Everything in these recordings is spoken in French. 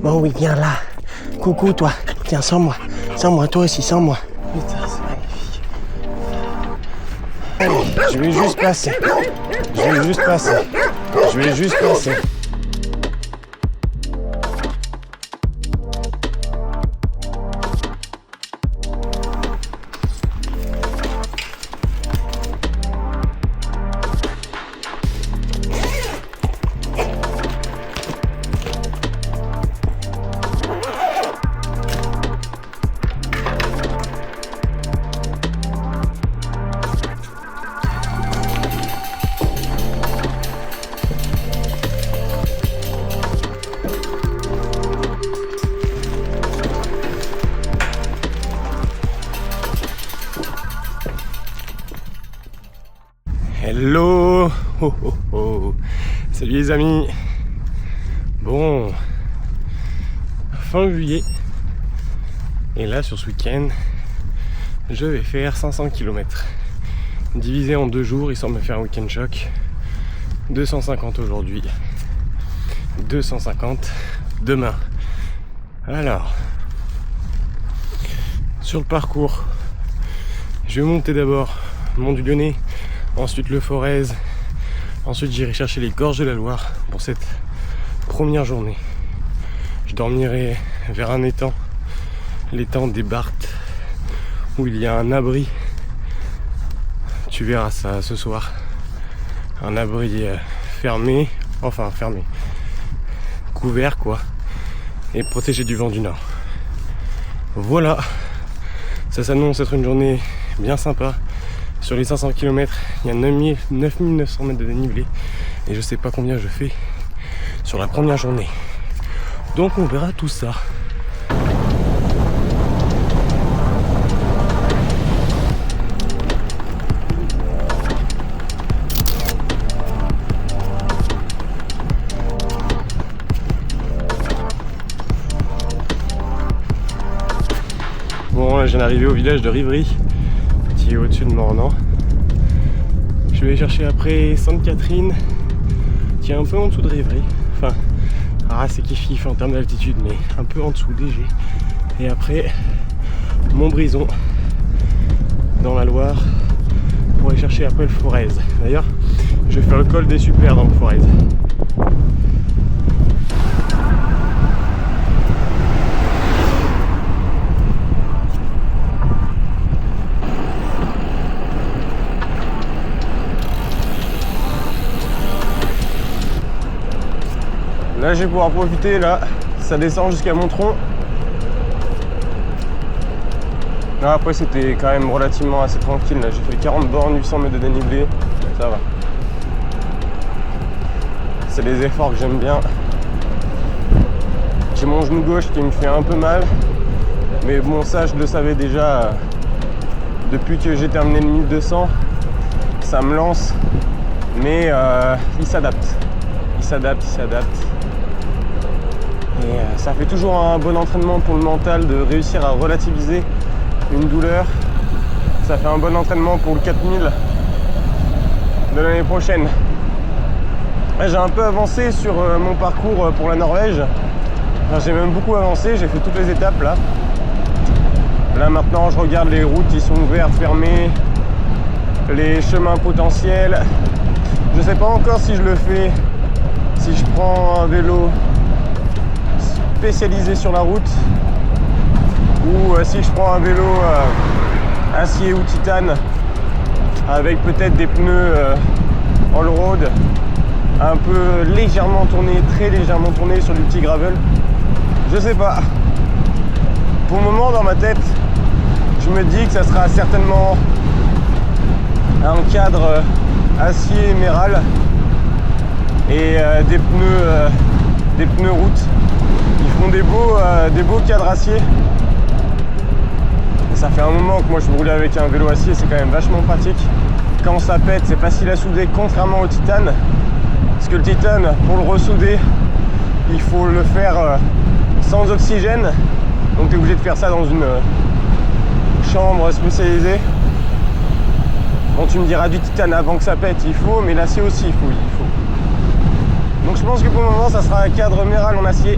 Bon oui, viens là. Coucou toi. Tiens, sens-moi. Sens-moi, toi aussi, sens-moi. Putain, c'est magnifique. Allez, je vais juste passer. Je vais juste passer. Hello, oh, oh, oh. Salut les amis. Bon, fin juillet. Et là sur ce week-end, je vais faire 500 km. Divisé en 2 jours, histoire de me faire un week-end choc. 250 aujourd'hui. 250 demain. Alors, sur le parcours, je vais monter d'abord Mont du Lyonnais. Ensuite le Forez, ensuite j'irai chercher les gorges de la Loire pour cette première journée. Je dormirai vers un étang, l'étang des Barthes, où il y a un abri. Tu verras ça ce soir. Un abri fermé, couvert quoi, et protégé du vent du nord. Voilà, ça s'annonce être une journée bien sympa. Sur les 500 km, il y a 9900 mètres de dénivelé et je sais pas combien je fais sur la première journée. Donc on verra tout ça. Bon, là je viens d'arriver au village de Rivry, qui est au-dessus de Mornan. Je vais chercher après Sainte-Catherine, qui est un peu en dessous de Rivry. Enfin, c'est kiff en termes d'altitude, mais un peu en dessous, léger. Et après, Montbrison, dans la Loire, pour aller chercher après le Forez. D'ailleurs, je vais faire le col des Supers dans le Forez. Là je vais pouvoir profiter, là ça descend jusqu'à Montron. Là, après c'était quand même relativement assez tranquille, là j'ai fait 40 bornes, 800 mètres de dénivelé, ça va. C'est des efforts que j'aime bien. J'ai mon genou gauche qui me fait un peu mal, mais bon ça je le savais déjà depuis que j'ai terminé le 1200, ça me lance, mais il s'adapte. Il s'adapte. Et ça fait toujours un bon entraînement pour le mental de réussir à relativiser une douleur. Ça fait un bon entraînement pour le 4000 de l'année prochaine. J'ai un peu avancé sur mon parcours pour la Norvège. Enfin, j'ai même beaucoup avancé, j'ai fait toutes les étapes là. Là maintenant je regarde les routes qui sont ouvertes, fermées, les chemins potentiels. Je sais pas encore si je le fais, si je prends un vélo spécialisé sur la route ou si je prends un vélo acier ou titane avec peut-être des pneus all-road un peu légèrement tournés, très légèrement tournés sur du petit gravel. Je sais pas. Pour le moment dans ma tête, je me dis que ça sera certainement un cadre acier émerald et des pneus route. Ils font des beaux cadres acier. Et ça fait un moment que moi je roule avec un vélo acier, c'est quand même vachement pratique. Quand ça pète, c'est facile à souder, contrairement au titane. Parce que le titane, pour le ressouder, il faut le faire sans oxygène. Donc tu es obligé de faire ça dans une chambre spécialisée. Bon, tu me diras du titane avant que ça pète, il faut, mais l'acier aussi, il faut. Donc je pense que pour le moment, ça sera un cadre Méral en acier.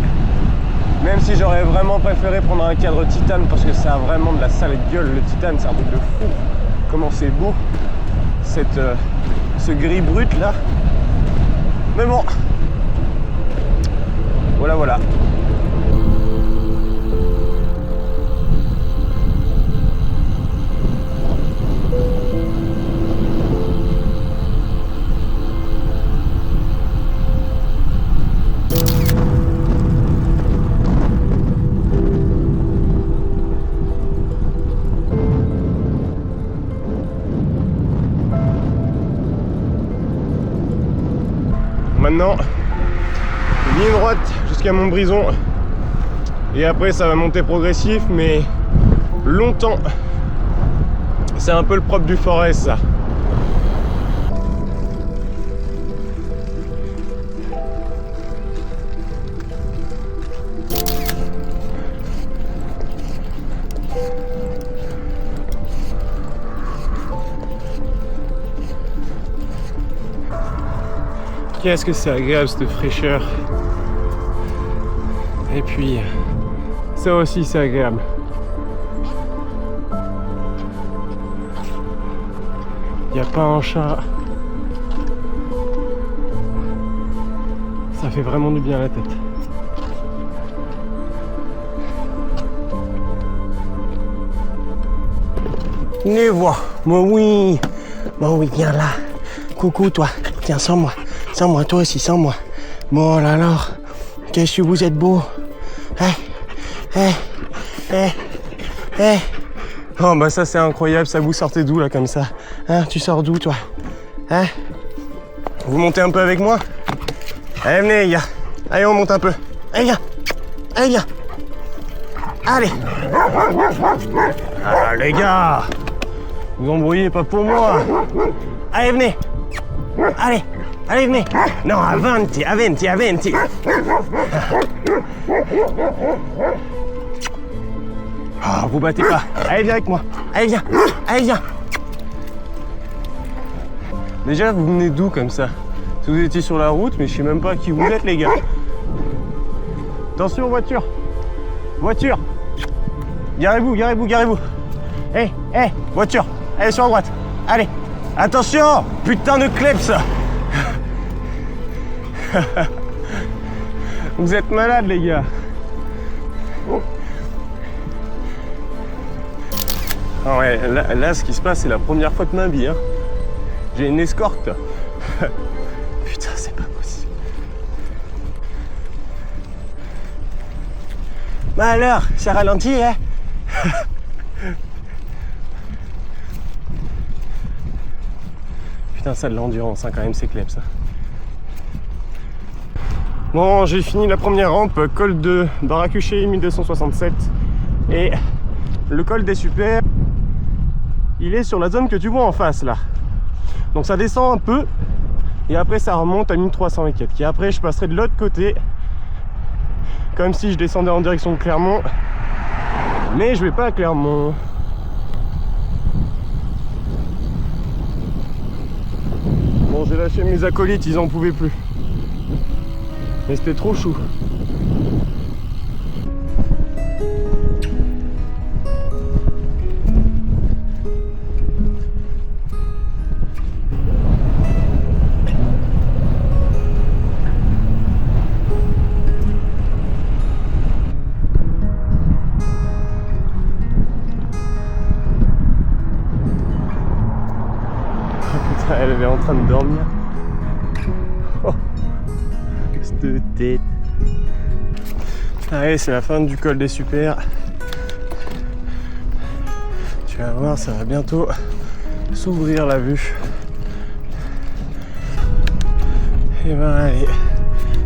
Même si j'aurais vraiment préféré prendre un cadre titane parce que ça a vraiment de la sale gueule, le titane, c'est un truc de fou. Comment c'est beau, ce gris brut là. Mais bon, voilà. Maintenant, ligne droite jusqu'à Montbrison. Et après, ça va monter progressif, mais longtemps. C'est un peu le propre du forêt, ça. Qu'est-ce que c'est agréable cette fraîcheur. Et puis ça aussi c'est agréable. Il n'y a pas un chat. Ça fait vraiment du bien à la tête. Ne vois, moi oui, viens là. Coucou toi, tiens sans moi, toi aussi, sans moi. Bon alors, qu'est-ce que vous êtes beau. Oh bah ça c'est incroyable, ça vous sortez d'où là comme ça? Hein, tu sors d'où toi? Hein? Vous montez un peu avec moi? Allez venez les gars, allez on monte un peu. Allez viens. Allez. Ah les gars, vous embrouillez pas pour moi. Allez venez. Allez venez. Non, avanti. Ah, vous battez pas. Allez viens avec moi. Allez viens. Déjà vous venez d'où comme ça? Vous étiez sur la route mais je sais même pas qui vous êtes les gars. Attention voiture. Garez-vous. Hé, voiture. Allez sur la droite. Allez. Attention. Putain de kleps. Vous êtes malades les gars. Ah ouais, là ce qui se passe c'est la première fois de ma vie. Hein. J'ai une escorte. Putain c'est pas possible. Bah alors, ça ralentit hein? Putain ça de l'endurance hein, quand même c'est clair ça. Bon j'ai fini la première rampe, col de Baracuchet 1267 et le col des Super il est sur la zone que tu vois en face là. Donc ça descend un peu et après ça remonte à 1300 et quelques. Et après je passerai de l'autre côté comme si je descendais en direction de Clermont, mais je vais pas à Clermont. Bon j'ai lâché mes acolytes, ils en pouvaient plus. Mais c'était trop chou. Elle est en train de dormir. Oh, cette tête. Allez, c'est la fin du col des Super. Tu vas voir, ça va bientôt s'ouvrir la vue. Et ben allez,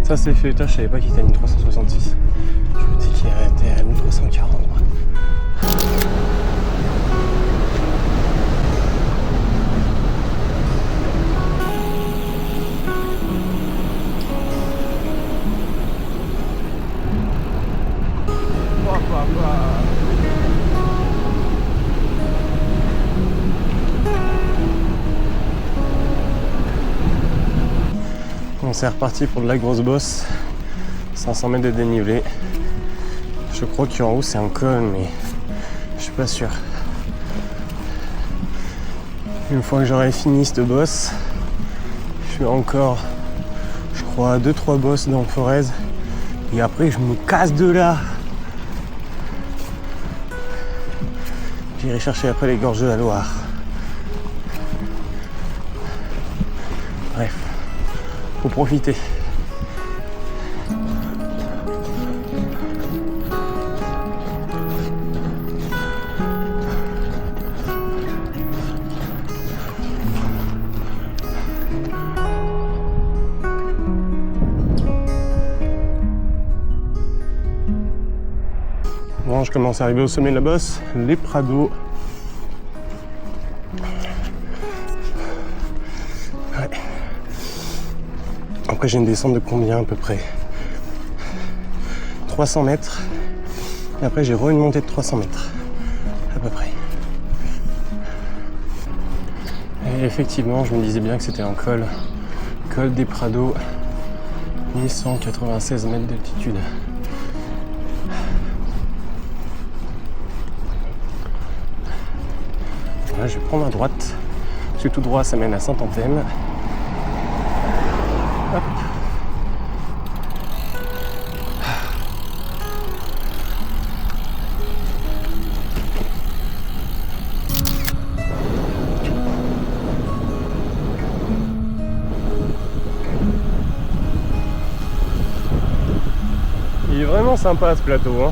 ça c'est fait. Putain, je savais pas qu'il était à 1366. Je me dis qu'il était à 1340. On s'est reparti pour de la grosse bosse, 500 mètres de dénivelé. Je crois qu'en haut c'est un col, mais je suis pas sûr. Une fois que j'aurai fini cette bosse, je suis encore, je crois, 2-3 bosses dans Forez. Et après, je me casse de là. J'irai chercher après les gorges de la Loire. Bref, faut profiter. Bon, je commence à arriver au sommet de la bosse, les Prados. Ouais. Après, j'ai une descente de combien à peu près? 300 mètres. Et après, j'ai une montée de 300 mètres. À peu près. Et effectivement, je me disais bien que c'était un col. Col des Prados. 1196 mètres d'altitude. Là, je vais prendre à droite, parce que tout droit ça mène à Saint-Anthème. Hop. Il est vraiment sympa ce plateau, hein.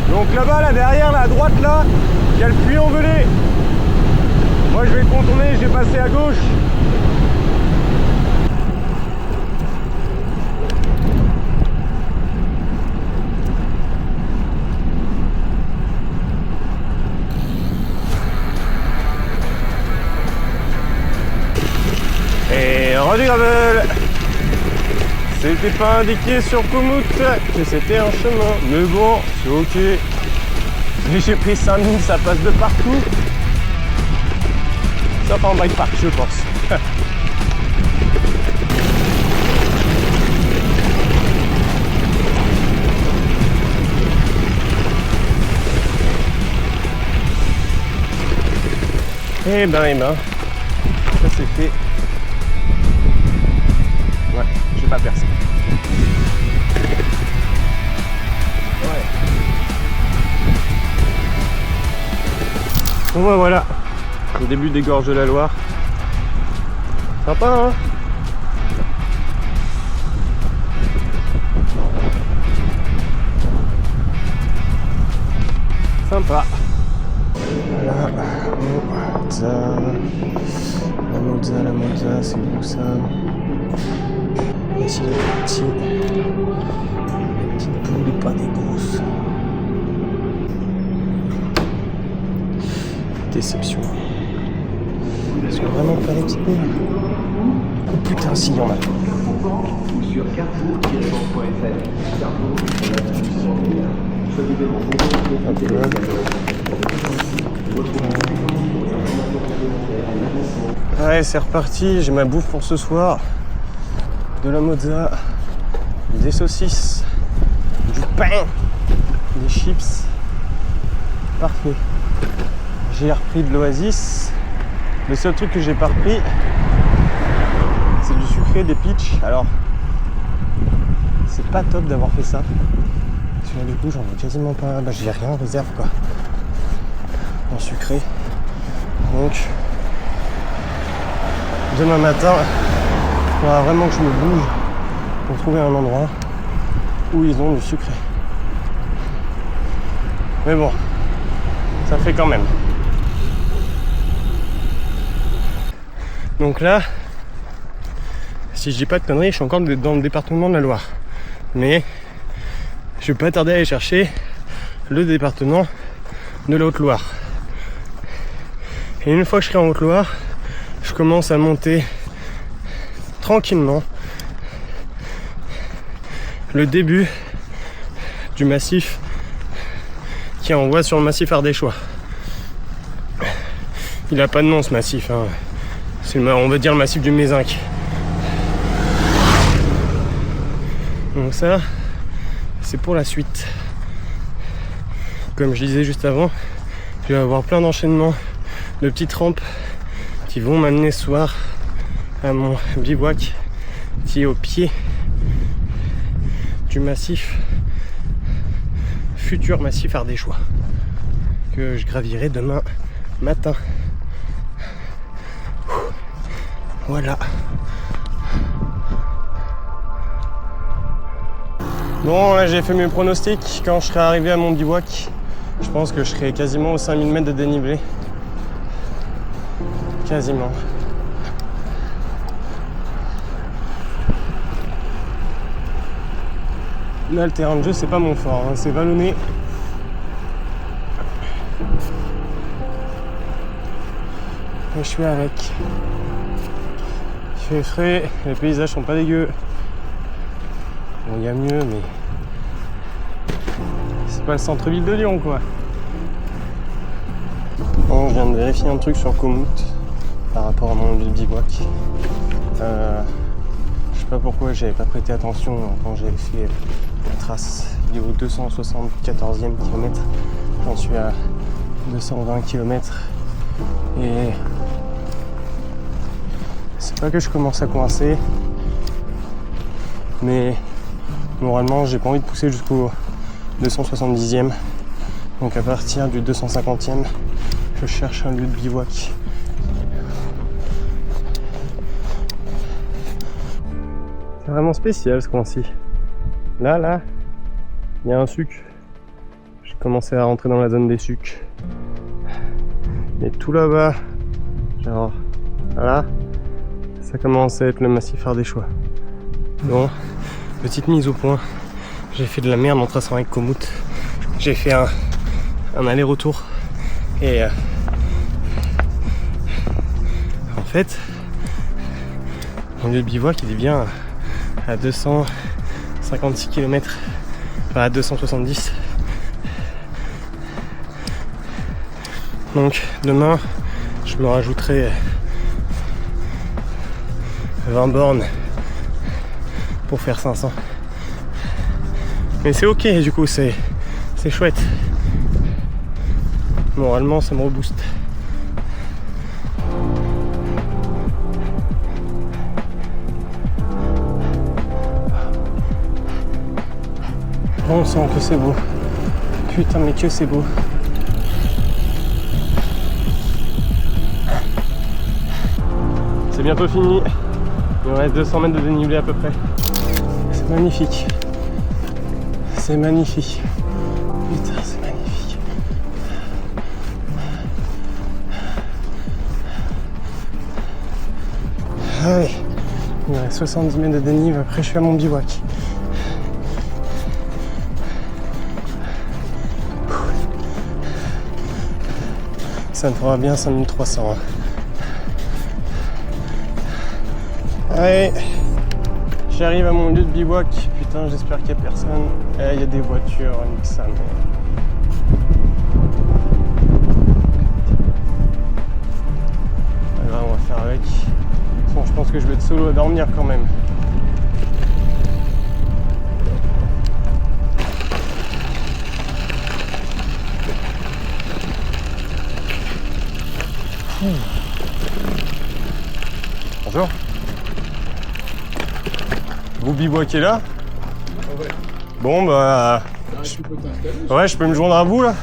Donc là-bas, là derrière, là à droite, là, il y a le puits en velay. Moi je vais le contourner, je vais passer à gauche. Et rendu gravel. C'était pas indiqué sur Komoot que c'était un chemin, mais bon, c'est ok. J'ai pris 5000, ça passe de partout. Sauf en bike park, je pense. Eh ben, ça c'est fait. Ouais, j'ai pas percé. Ouais. Bon bah voilà, au début des gorges de la Loire. Sympa, hein? Sympa. La Mozza, c'est où ça? Ici les petites poules et pas des grosses. Déception. Parce que vraiment pas les petites poules. Oh putain, si y en a. Sur ouais, c'est reparti, j'ai ma bouffe pour ce soir. De la mozza, des saucisses, du pain, des chips. Parfait. J'ai repris de l'Oasis. Le seul truc que j'ai pas repris, c'est du sucré, des peach. Alors, c'est pas top d'avoir fait ça. Parce que là, du coup, j'en ai quasiment pas. Bah, j'ai rien en réserve, quoi. En sucré. Donc, demain matin, il faudra vraiment que je me bouge pour trouver un endroit où ils ont du sucré. Mais bon, ça fait quand même. Donc là, si je dis pas de conneries, je suis encore dans le département de la Loire. Mais je vais pas tarder à aller chercher le département de la Haute-Loire. Et une fois que je serai en Haute-Loire, je commence à monter tranquillement le début du massif qui envoie sur le massif ardéchois. Il a pas de nom ce massif, hein. C'est on va dire le massif du Mézinc. Donc ça, c'est pour la suite. Comme je disais juste avant, je vais avoir plein d'enchaînements de petites rampes qui vont m'amener ce soir à mon bivouac qui est au pied du massif, futur massif ardéchois, que je gravirai demain matin. Voilà. Bon, là j'ai fait mes pronostics. Quand je serai arrivé à mon bivouac, je pense que je serai quasiment aux 5000 mètres de dénivelé. Quasiment. Là, le terrain de jeu, c'est pas mon fort, hein. C'est vallonné. Et je suis avec. Il fait frais, les paysages sont pas dégueux. Bon, il y a mieux, mais c'est pas le centre-ville de Lyon, quoi. Bon, je viens de vérifier un truc sur Komoot par rapport à mon bivouac. Je sais pas pourquoi j'avais pas prêté attention quand j'avais fait la trace. Il est au 274e kilomètre. J'en suis à 220 km. Et c'est pas que je commence à coincer, mais moralement j'ai pas envie de pousser jusqu'au 270e. Donc à partir du 250e, je cherche un lieu de bivouac. C'est vraiment spécial ce coin-ci. Là, il y a un suc. J'ai commencé à rentrer dans la zone des sucs. Et tout là-bas, genre là, ça commence à être le massif ardéchois. Bon, petite mise au point. J'ai fait de la merde en traçant avec Komoot. J'ai fait un aller-retour. Et en fait, mon lieu de bivouac il est bien à 256 km, enfin à 270. Donc demain, je me rajouterai 20 bornes pour faire 500. Mais c'est ok, du coup c'est chouette. Moralement ça me rebooste. On sent que c'est beau. Putain mais que c'est beau. C'est bientôt fini. Il me reste 200 mètres de dénivelé à peu près. C'est magnifique. C'est magnifique. Putain, c'est magnifique. Allez, il me reste 70 mètres de dénivelé. Après, je suis à mon bivouac. Ça me fera bien 5300. Hein. Allez, j'arrive à mon lieu de bivouac. Putain, j'espère qu'il n'y a personne. Il y a des voitures, nique ça. Mais... Là, on va faire avec. Bon, je pense que je vais être solo à dormir quand même. Bonjour. Vous bivouaquez là? Ouais. Bon bah... Tu peux t'installer. Ouais, je peux me joindre à vous là?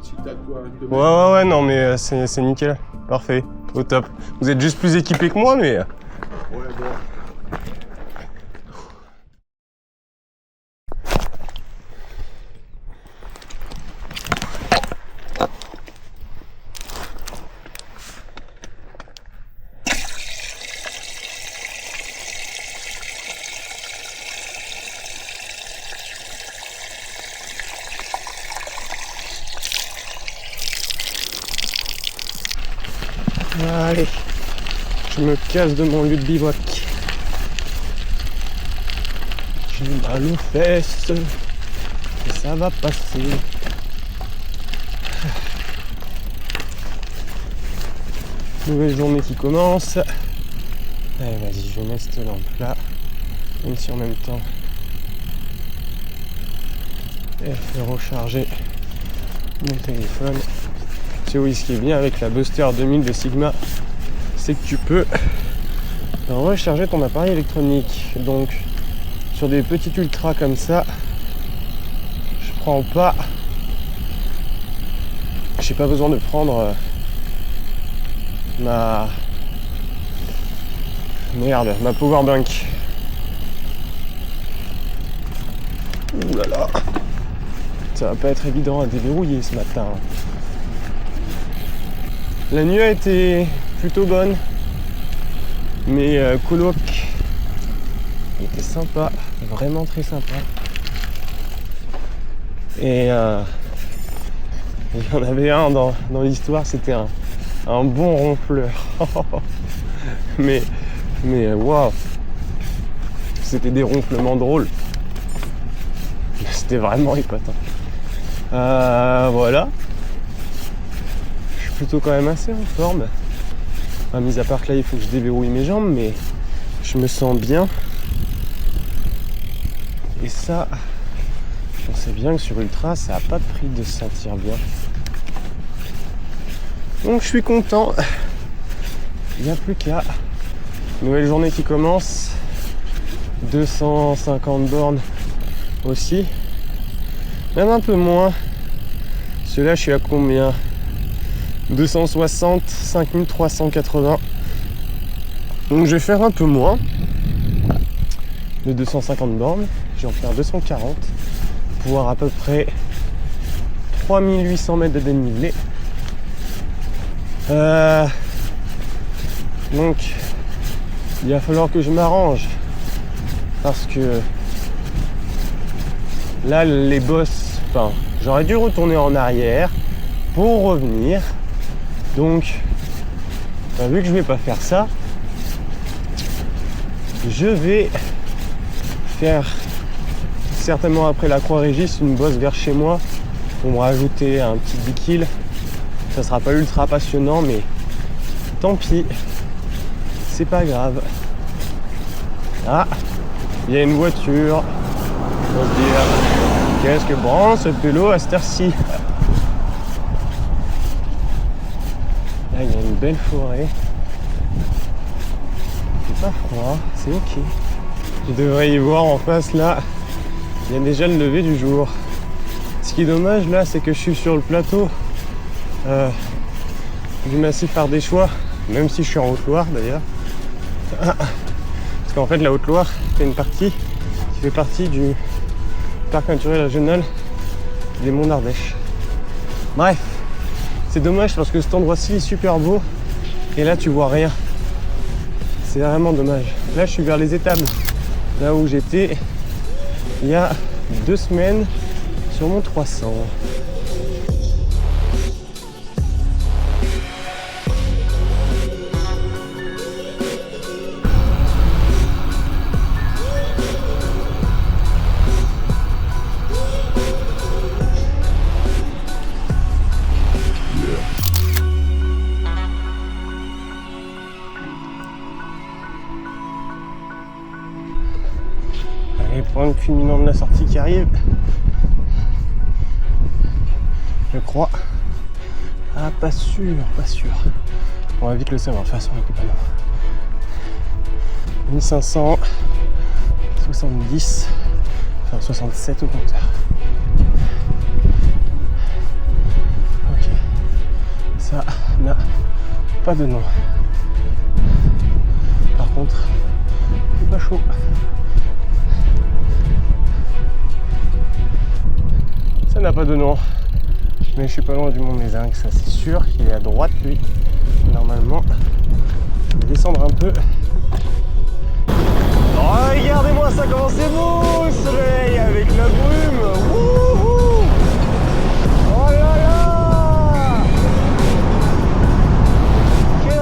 Si t'as de quoi te mettre. Ouais, non mais c'est nickel. Parfait, au top. Vous êtes juste plus équipé que moi mais... Ouais, bon. Allez, je me casse de mon lieu de bivouac. J'ai mal aux fesses et ça va passer. Nouvelle journée qui commence. Allez, vas-y, je vais mettre cette lampe là, même si en même temps elle fait recharger mon téléphone. Tu sais, oui, ce qui est bien avec la Buster 2000 de Sigma, c'est que tu peux recharger ton appareil électronique. Donc sur des petits ultras comme ça, je prends pas, j'ai pas besoin de prendre ma powerbank. Ouh là là, ça va pas être évident à déverrouiller ce matin. La nuit a été plutôt bonne, mais coloc était sympa, vraiment très sympa. Et il y en avait un dans l'histoire, c'était un bon ronfleur. mais waouh, c'était des ronflements drôles. C'était vraiment épatant. Voilà. Je suis plutôt quand même assez en forme. Mis à part que là, il faut que je déverrouille mes jambes, mais je me sens bien. Et ça, on sait bien que sur Ultra, ça n'a pas de prix de se sentir bien. Donc je suis content. Il n'y a plus qu'à. Nouvelle journée qui commence. 250 bornes aussi. Même un peu moins. Celui-là, je suis à combien? 260, 5380. Donc je vais faire un peu moins de 250 bornes. Je vais en faire 240 pour avoir à peu près 3800 mètres de dénivelé. Donc il va falloir que je m'arrange parce que là les bosses, enfin j'aurais dû retourner en arrière pour revenir. Donc vu que je vais pas faire ça, je vais faire certainement après la Croix-Régis une bosse vers chez moi pour me rajouter un petit 10 kills. Ça sera pas ultra passionnant, mais tant pis, c'est pas grave. Ah, il y a une voiture. On va se dire, qu'est-ce que branle ce pélo à cette heure-ci? Là, il y a une belle forêt. C'est pas froid, c'est ok. Je devrais y voir en face là. Il y a déjà le lever du jour. Ce qui est dommage là, c'est que je suis sur le plateau du massif ardéchois, même si je suis en Haute-Loire d'ailleurs. Parce qu'en fait la Haute-Loire, c'est une partie qui fait partie du parc naturel régional des Monts d'Ardèche. Bref, c'est dommage parce que cet endroit-ci est super beau et là tu vois rien. C'est vraiment dommage. Là je suis vers les étables, là où j'étais il y a 2 semaines sur mon 300. Point culminant de la sortie qui arrive, je crois. Ah, pas sûr. On va vite le savoir de toute façon avec les panneaux. 1570, enfin 67 au compteur. Ok, ça n'a pas de nom. Par contre, c'est pas chaud. Ça n'a pas de nom, mais je suis pas loin du Mont Mézinc, ça c'est sûr. Il est à droite lui. Normalement, je vais descendre un peu. Oh, regardez-moi ça, comment c'est beau le soleil avec la brume. Wouhou! Oh là là! Quelle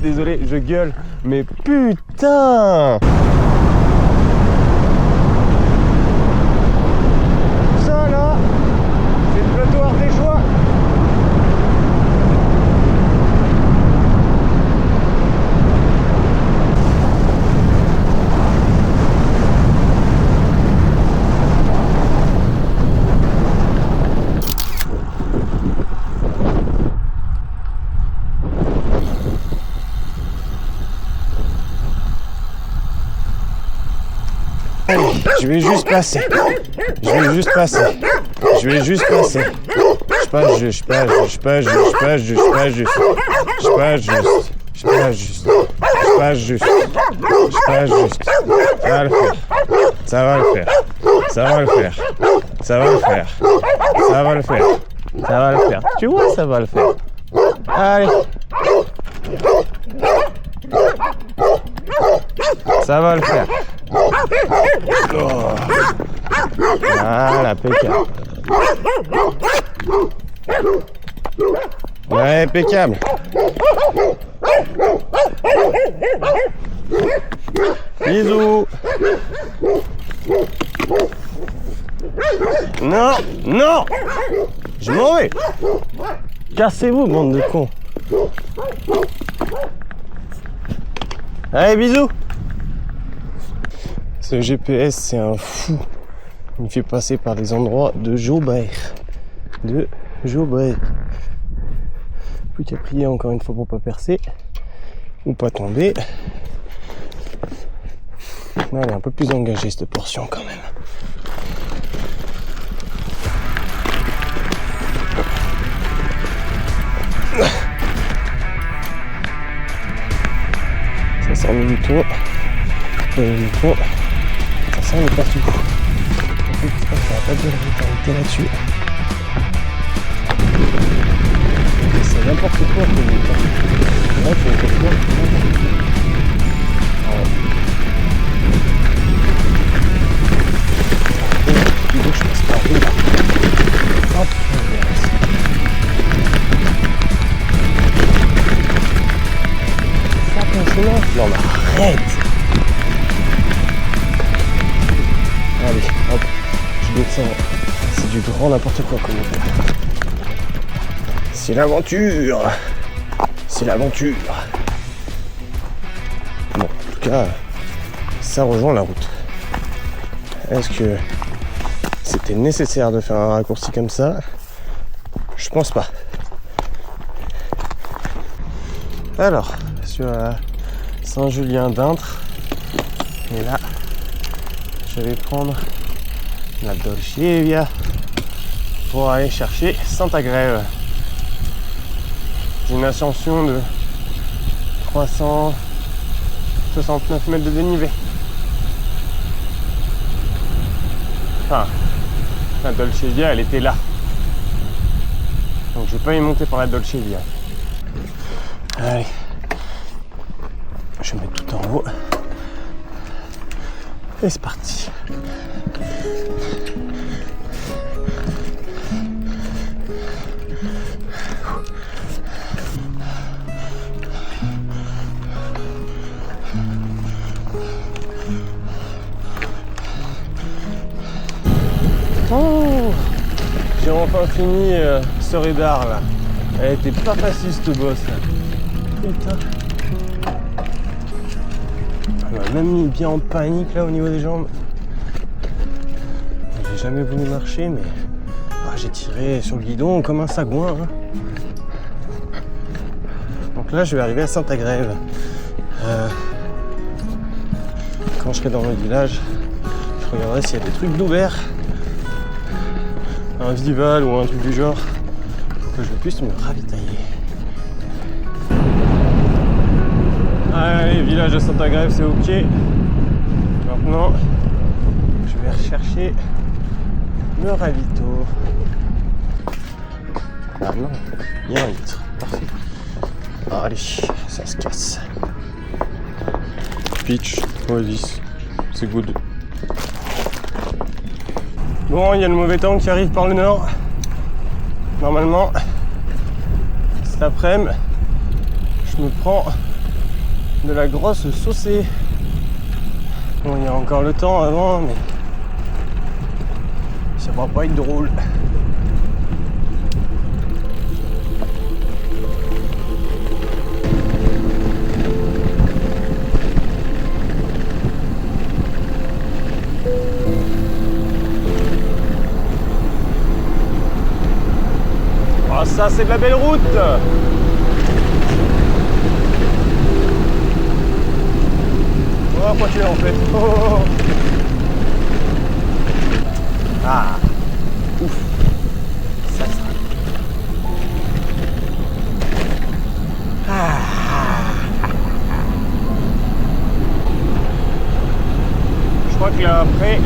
désolé, je gueule. Mais putain! Ça là, c'est le plateau ardéchois. Allez, je vais juste passer. Je vais juste passer. Je vais juste passer. Je passe juste, je passe juste, je passe juste, je passe juste, je passe juste, je passe juste, je passe juste, je passe juste. Ça va le faire. Ça va le faire. Ça va le faire. Ça va le faire. Ça va le faire. Ça va le faire. Tu vois, ça va le faire. Allez. Ça va le faire. Oh. Voilà, impeccable. Ouais, impeccable. Bisous. Non, non. Je m'en vais. Cassez-vous, bande de cons. Allez, bisous. Ce GPS, c'est un fou. Il me fait passer par des endroits de Jaubert. De Jaubert. Plus qu'à prier encore une fois pour pas percer. Ou pas tomber. Là, elle est un peu plus engagée cette portion quand même. Ça sent le mouton. Le mouton. Ça sent le partout. En fait, ça va pas dire la vérité là-dessus. C'est n'importe quoi que le mouton. Là, tu vas faire quoi? Et donc, je passe par là. Hop, ça continue. Non, mais arrête! Allez, hop, je descends. C'est du grand n'importe quoi comme on fait. C'est l'aventure! C'est l'aventure! Bon, en tout cas, ça rejoint la route. Est-ce que c'était nécessaire de faire un raccourci comme ça? Je pense pas. Alors, sur Saint-Julien d'Intre, et là, je vais prendre la Dolce Via pour aller chercher Saint-Agrève. J'ai une ascension de 369 mètres de dénivelé. Enfin, la Dolce Via, elle était là. Donc je vais pas y monter par la Dolce Via. Allez. Je mets tout en haut. Et c'est parti. Oh, j'ai enfin fini ce radar là. Elle était pas facile cette bosse là. Putain. Elle m'a même mis bien en panique là au niveau des jambes. J'ai jamais voulu marcher mais j'ai tiré sur le guidon comme un sagouin. Hein. Donc là je vais arriver à Saint-Agrève. Quand je serai dans le village, je regarderai s'il y a des trucs d'ouvert. Un Vival ou un truc du genre pour que je puisse me ravitailler. Allez, village de Saint-Agrève, c'est ok. Maintenant, je vais rechercher le ravito. Ah non, il y a un litre. Parfait. Allez, ça se casse. Pitch, Oasis, c'est good. Bon, il y a le mauvais temps qui arrive par le nord. Normalement, cet après-midi, je me prends de la grosse saucée. Bon, il y a encore le temps avant, mais ça va pas être drôle. Ah, ça c'est de la belle route. Oh, quoi tu es en fait. Oh, oh, oh. Ah, ouf. Ça sera. Ah. Je crois que là après,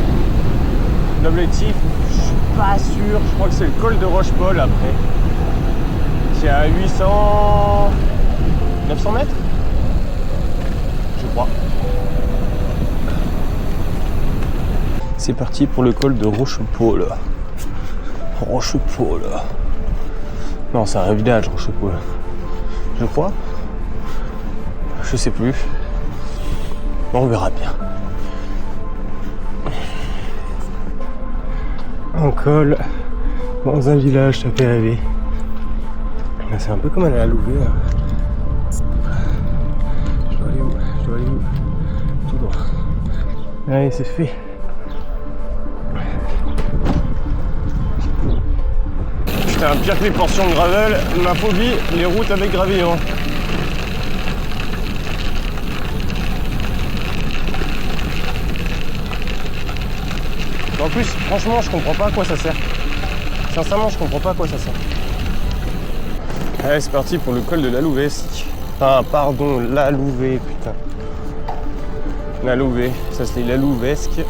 l'objectif, je suis pas sûr, je crois que c'est le col de Roche-Paul après. C'est à 900 mètres, je crois. C'est parti pour le col de Roche-Paul. Roche-Paul. Non, c'est un village, Roche-Paul. Je crois. Je sais plus. On verra bien. Un col dans un village, ça fait rêver. C'est un peu comme aller à la Louvet. Je dois aller où? Je dois aller où? Tout droit. Allez, c'est fait. Putain, pire que les portions de gravel, ma phobie, les routes avec gravillon. En plus, franchement, je comprends pas à quoi ça sert. Sincèrement, je comprends pas à quoi ça sert. Allez, c'est parti pour le col de la Louvesque. Enfin, pardon, la Louvet, putain. La Louvet, ça se lit la Louvesque.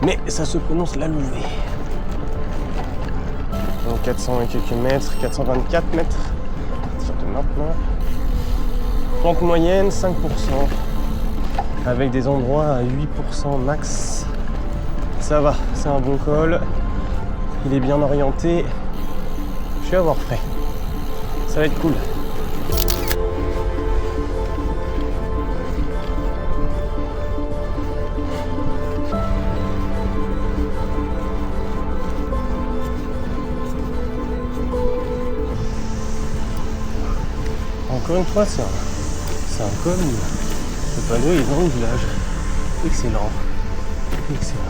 Mais ça se prononce la Louvet. Donc 400 et quelques mètres, 424 mètres. À partir de maintenant. Pente moyenne, 5%. Avec des endroits à 8% max. Ça va, c'est un bon col. Il est bien orienté. Je vais avoir frais. Ça va être cool. Encore une fois, c'est un col. Le panneau est dans le village. Excellent. Excellent.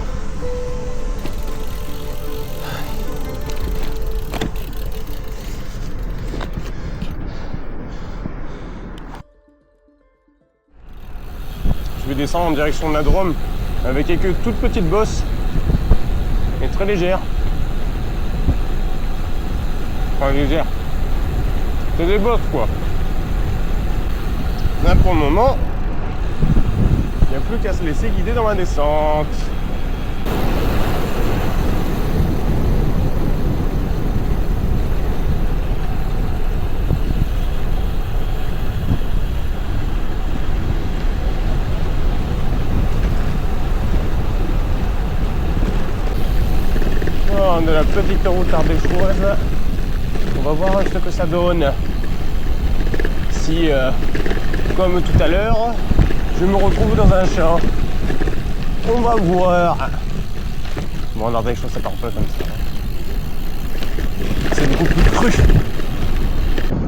Je vais descendre en direction de la Drôme avec quelques toutes petites bosses et très légères. Enfin légères. C'est des bosses quoi. Là pour le moment, il n'y a plus qu'à se laisser guider dans la descente. De la petite route ardéchoise. On va voir ce que ça donne. Si, comme tout à l'heure, je me retrouve dans un champ. On va voir. Bon, en ardéchoise, ça part pas comme ça. C'est beaucoup plus cru.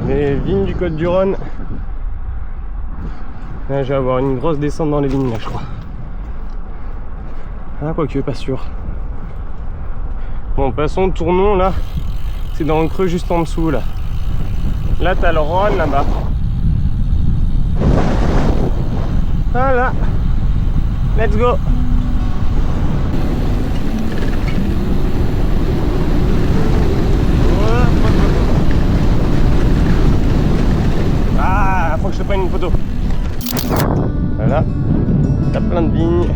Les vignes du Côtes-du-Rhône. Là, je vais avoir une grosse descente dans les vignes, là, je crois. Ah, quoique, pas sûr. Bon, passons, tournons là. C'est dans le creux juste en dessous là. Là, t'as le Rhône là-bas. Voilà. Let's go. Ah, faut que je te prenne une photo. Voilà. T'as plein de vignes.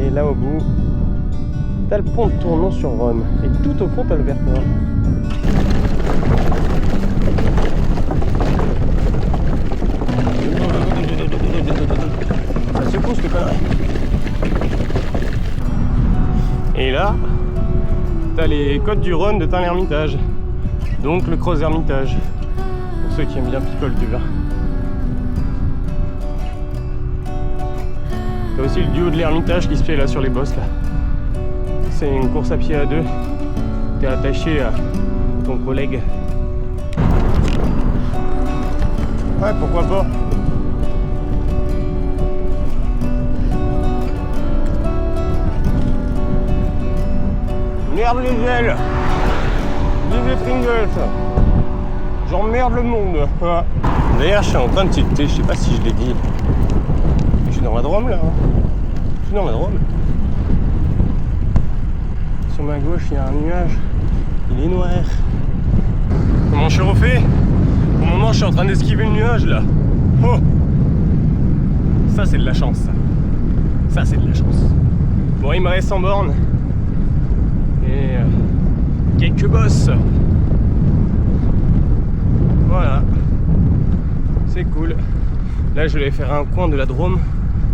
Et là au bout, t'as le pont de Tournon-sur-Rhône. Et tout au fond, t'as le Vercors. Ça secoue cette connerie. Et là, t'as les côtes du Rhône de Tain-l'Hermitage. Donc le Creuse Hermitage. Pour ceux qui aiment bien Picole du vin. T'as aussi le duo de l'Ermitage qui se fait là sur les bosses là. C'est une course à pied à deux. T'es attaché à ton collègue. Ouais, pourquoi pas. Merde les ailes. Vive les Pringles. J'emmerde le monde. D'ailleurs, je suis en train de tilter, je sais pas si je l'ai dit. Je suis dans la Drôme là. Je suis dans la Drôme. Sur ma gauche, il y a un nuage. Il est noir. Comment je suis refait? Au moment où je suis en train d'esquiver le nuage là. Oh! Ça c'est de la chance. Ça c'est de la chance. Bon, il me reste 100 bornes. Et quelques bosses. Voilà. C'est cool. Là je vais faire un coin de la Drôme.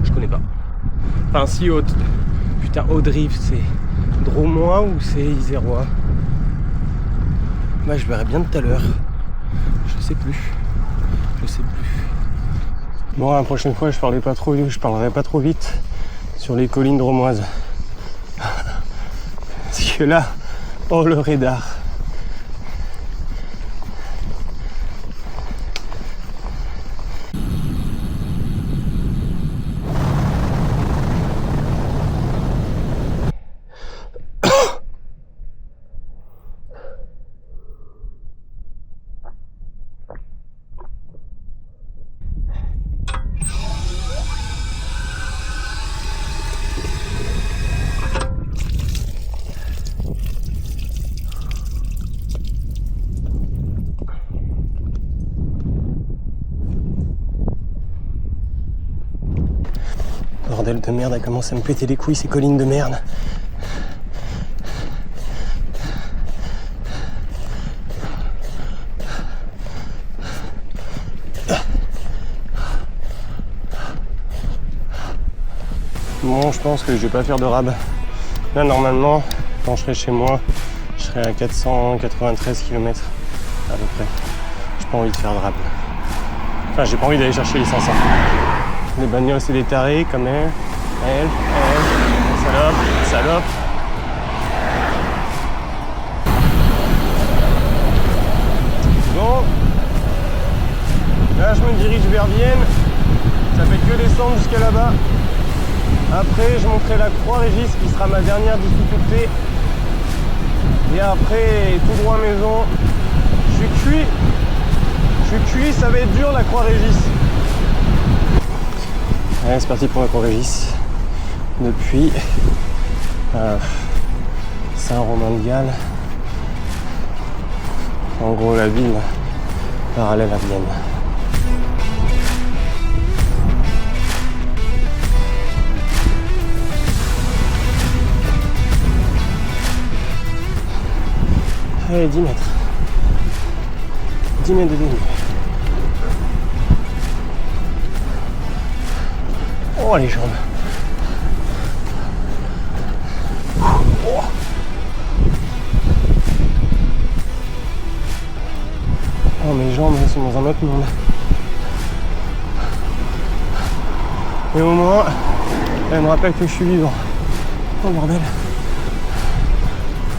Je connais pas. Enfin si haute. Putain, Haut-Drift c'est Dromois ou c'est Isérois? Bah je verrai bien tout à l'heure. Je sais plus. Bon, la prochaine fois je parlerai pas trop vite sur les collines dromoises. Parce que là, oh le radar. Bordel de merde, elle commence à me péter les couilles ces collines de merde. Bon, je pense que je vais pas faire de rab. Là, normalement, quand je serai chez moi, je serai à 493 km à peu près. J'ai pas envie de faire de rab. Enfin, j'ai pas envie d'aller chercher les 500. Les bagnoles, c'est des tarés comme elle, salope. Bon, là je me dirige vers Vienne, ça fait que descendre jusqu'à là-bas. Après je monterai la Croix-Régis qui sera ma dernière difficulté. Et après tout droit maison. Je suis cuit, ça va être dur la Croix-Régis. Allez, c'est parti pour la Croix-Régis. Depuis Saint-Romain-de-Galles. En gros, la ville parallèle à Vienne. Allez, 10 mètres. 10 mètres de dénivelé. Oh les jambes. Oh. Oh mes jambes elles sont dans un autre monde. Et au moins elle me rappelle que je suis vivant. Oh bordel.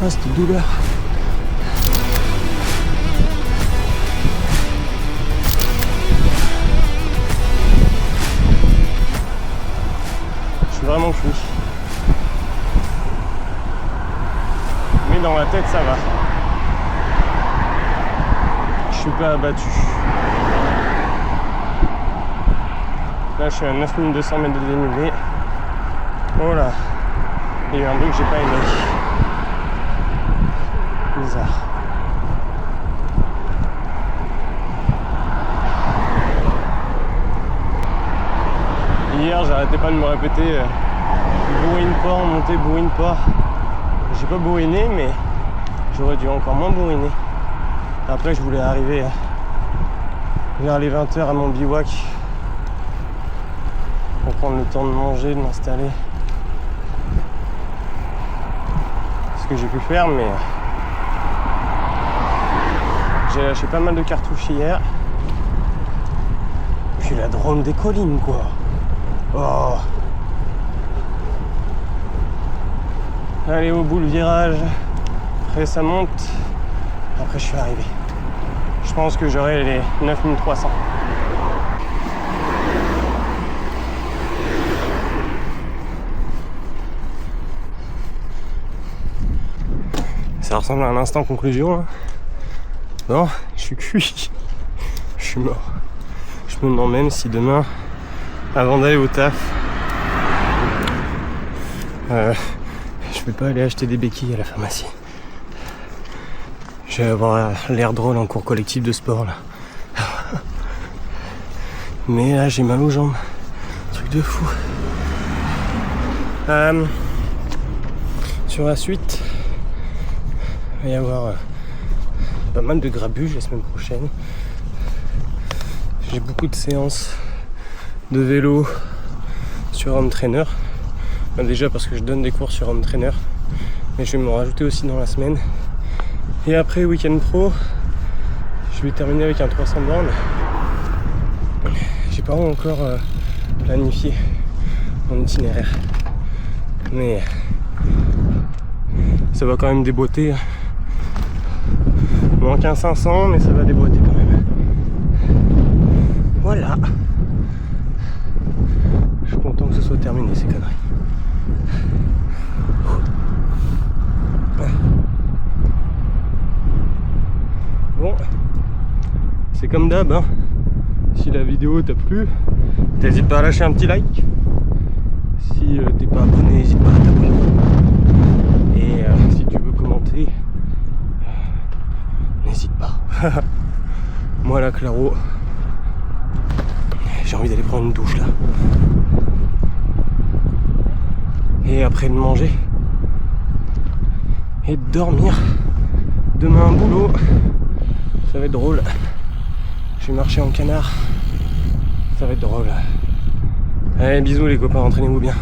Ah cette douleur. Vraiment cuit. Mais dans la tête ça va. Je suis pas abattu. Là je suis à 9200 mètres de dénivelé. Oh là. Il y a eu un bruit que j'ai pas aimé. Bizarre. Hier j'arrêtais pas de me répéter bourrine pas, monter bourrine pas. J'ai pas bourriné mais j'aurais dû encore moins bourriner. Après je voulais arriver vers les 20h à mon bivouac pour prendre le temps de manger, de m'installer. Ce que j'ai pu faire mais j'ai lâché pas mal de cartouches hier. Puis la Drôme des collines quoi. Oh, Allez au bout le virage. Après ça monte. Après je suis arrivé. Je pense que j'aurai les 9300. Ça ressemble à un instant conclusion. Hein. Non, je suis cuit. Je suis mort. Je me demande même si demain, avant d'aller au taf, je vais pas aller acheter des béquilles à la pharmacie. Je vais avoir l'air drôle en cours collectif de sport là. Mais là j'ai mal aux jambes. Truc de fou. Sur la suite, il va y avoir pas mal de grabuge la semaine prochaine. J'ai beaucoup de séances de vélo sur Home Trainer. Déjà parce que je donne des cours sur Home Trainer, mais je vais m'en rajouter aussi dans la semaine. Et après Week-end Pro, je vais terminer avec un 300 bornes. J'ai pas encore planifié mon itinéraire, mais ça va quand même déboîter. Il manque un 500, mais ça va déboîter quand même. Voilà. Je suis content que ce soit terminé ces conneries. Bon, c'est comme d'hab, hein. Si la vidéo t'a plu, n'hésite pas à lâcher un petit like. Si t'es pas abonné, n'hésite pas à t'abonner. Et si tu veux commenter, n'hésite pas. Moi là, Claro, j'ai envie d'aller prendre une douche là. Et après de manger et de dormir. Demain un boulot, ça va être drôle. Je vais marcher en canard, ça va être drôle. Allez, bisous les copains, entraînez-vous bien.